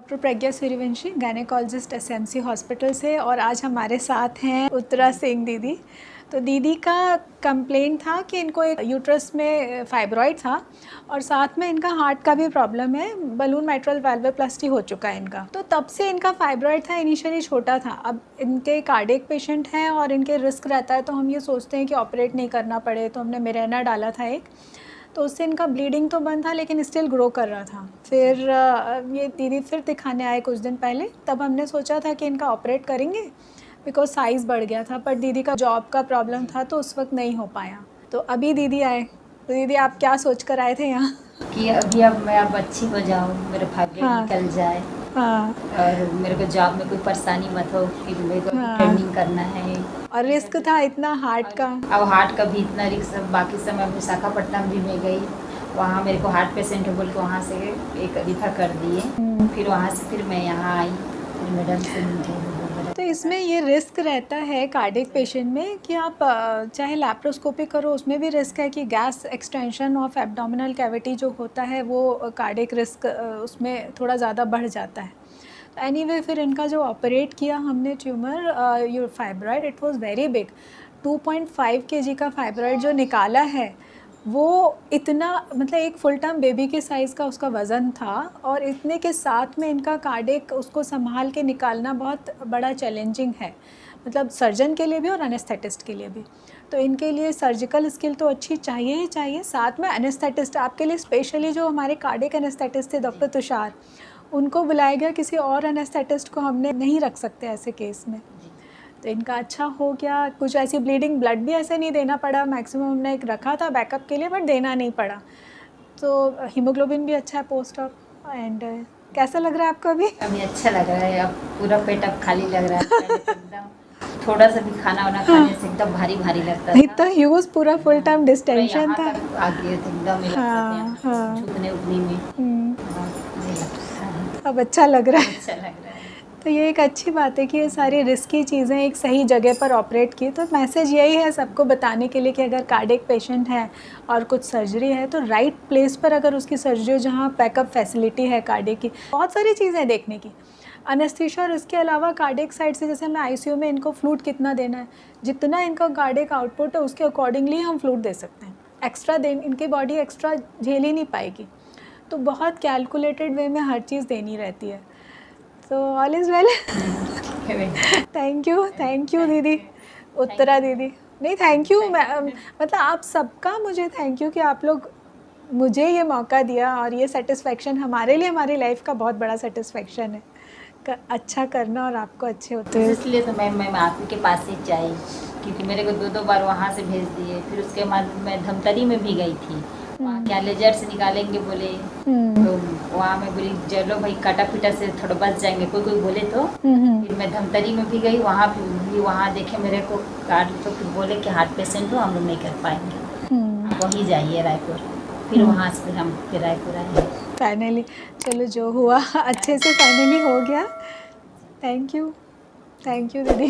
Doctor प्रज्ञा Suryavanshi, gynaecologist SMC hospital से। और आज हमारे साथ हैं उत्तरा सिंह दीदी। तो दीदी का कंप्लेंट था कि इनको एक यूट्रस में फाइब्रॉइड था और साथ में इनका हार्ट का भी प्रॉब्लम है, बलून माइट्रल वाल्वोप्लास्टी हो चुका है इनका। तो तब से इनका फाइब्रॉइड था, इनिशियली छोटा था। अब इनके कार्डियक पेशेंट हैं और इनके रिस्क रहता है, तो हम ये सोचते हैं कि ऑपरेट नहीं करना पड़े, तो हमने मिरेना डाला था एक, तो उससे इनका ब्लीडिंग तो बंद था लेकिन स्टिल ग्रो कर रहा था। फिर ये दीदी फिर दिखाने आए कुछ दिन पहले, तब हमने सोचा था कि इनका ऑपरेट करेंगे बिकॉज साइज़ बढ़ गया था, पर दीदी का जॉब का प्रॉब्लम था तो उस वक्त नहीं हो पाया। तो अभी दीदी आए। तो दीदी आप क्या सोच कर आए थे यहाँ? कि अभी अब मैं अच्छी हो जाऊँ, मेरे फाइब्रॉइड हाँ। निकल जाए। हाँ। और मेरे को जॉब में कोई परेशानी मत हो, कि मेरे को हाँ। ट्रेनिंग करना है। और रिस्क था इतना हार्ट का। अब हार्ट का भी इतना रिस्क। बाकी समय विशाखापट्टनम भी मैं गई, वहाँ मेरे को हार्ट पेशेंट है बोल के वहाँ से एक रिफर कर दिए। फिर वहाँ से फिर मैं यहाँ आई, फिर मैडम से मिली। तो इसमें ये रिस्क रहता है कार्डियक पेशेंट में कि आप चाहे लैप्रोस्कोपी करो, उसमें भी रिस्क है कि gas extension of abdominal cavity जो होता है वो कार्डियक रिस्क उसमें थोड़ा ज़्यादा बढ़ जाता है। एनीवे फिर इनका जो ऑपरेट किया हमने tumour your fibroid, it was very big. 2.5 kg का फाइब्रॉइड जो निकाला है वो इतना, मतलब एक फुल टर्म बेबी के साइज़ का उसका वज़न था, और इतने के साथ में इनका कार्डियक उसको संभाल के निकालना बहुत बड़ा चैलेंजिंग है, मतलब सर्जन के लिए भी और एनेस्थेटिस्ट के लिए भी। तो इनके लिए सर्जिकल स्किल तो अच्छी चाहिए ही चाहिए, साथ में एनेस्थेटिस्ट आपके लिए स्पेशली जो हमारे कार्डियक एनेस्थेटिस्ट थे डॉक्टर तुषार, उनको बुलाया गया। किसी और एनेस्थेटिस्ट को हमने नहीं रख सकते ऐसे केस में। तो इनका अच्छा हो गया। कुछ ऐसी ब्लीडिंग, ब्लड भी ऐसे नहीं देना पड़ा, मैक्सिमम हमने एक रखा था बैकअप के लिए, बट देना नहीं पड़ा। तो हीमोग्लोबिन भी अच्छा है पोस्ट ऑप। एंड कैसा लग रहा है आपको अभी? अभी अच्छा लग रहा है, अब पूरा पेट अब खाली लग रहा है। पहले तो एकदम थोड़ा सा भी खाना वाना खाने से एकदम भारी भारी लगता नहीं था। तो ह्यूज पूरा फुल टाइम डिस्टेंशन था। आ गए थे एकदम हाँ, हाँ। झुकने उठने में अब अच्छा लग रहा है। अच्छा लग रहा है। तो ये एक अच्छी बात है कि ये सारी रिस्की चीज़ें एक सही जगह पर ऑपरेट की। तो मैसेज यही है सबको बताने के लिए कि अगर कार्डियक पेशेंट है और कुछ सर्जरी है तो राइट प्लेस पर अगर उसकी सर्जरी हो, जहाँ बैकअप फैसिलिटी है कार्डियक की। बहुत सारी चीज़ें देखने की, एनेस्थीसिया और इसके अलावा कार्डियक साइड से, जैसे हमें आईसीयू में इनको फ्लूइड कितना देना है, जितना इनका कार्डियक आउटपुट है उसके अकॉर्डिंगली हम फ्लूइड दे सकते हैं। एक्स्ट्रा इनकी बॉडी एक्स्ट्रा झेल ही नहीं पाएगी, तो बहुत कैलकुलेटेड वे में हर चीज़ देनी रहती है। तो all is well. Thank you दीदी, उत्तरा दीदी। नहीं थैंक यू, मतलब आप सबका मुझे थैंक यू कि आप लोग मुझे ये मौका दिया, और ये सेटिस्फेक्शन हमारे लिए, हमारी लाइफ का बहुत बड़ा सेटिस्फेक्शन है अच्छा करना और आपको अच्छे होते हैं। इसलिए तो मैं आप ही के पास ही चाहिए, क्योंकि मेरे को 2 बार वहाँ से भेज दिए। फिर उसके बाद मैं धमतरी में भी गई थी, वहाँ क्या लेजर से निकालेंगे बोले। तो वहाँ मैं बोली चलो भाई काटा पीटा से थोड़ा बच जाएंगे, कोई बोले तो। फिर मैं धमतरी में भी गई, वहाँ भी वहाँ देखे मेरे को कार्ड, तो फिर बोले कि हार्ट पेशेंट हो, हम लोग नहीं कर पाएंगे, आप वहीं जाइए रायपुर। फिर वहाँ से हम फिर रायपुर आए। फाइनली चलो जो हुआ अच्छे से फाइनली हो गया। थैंक यू दीदी।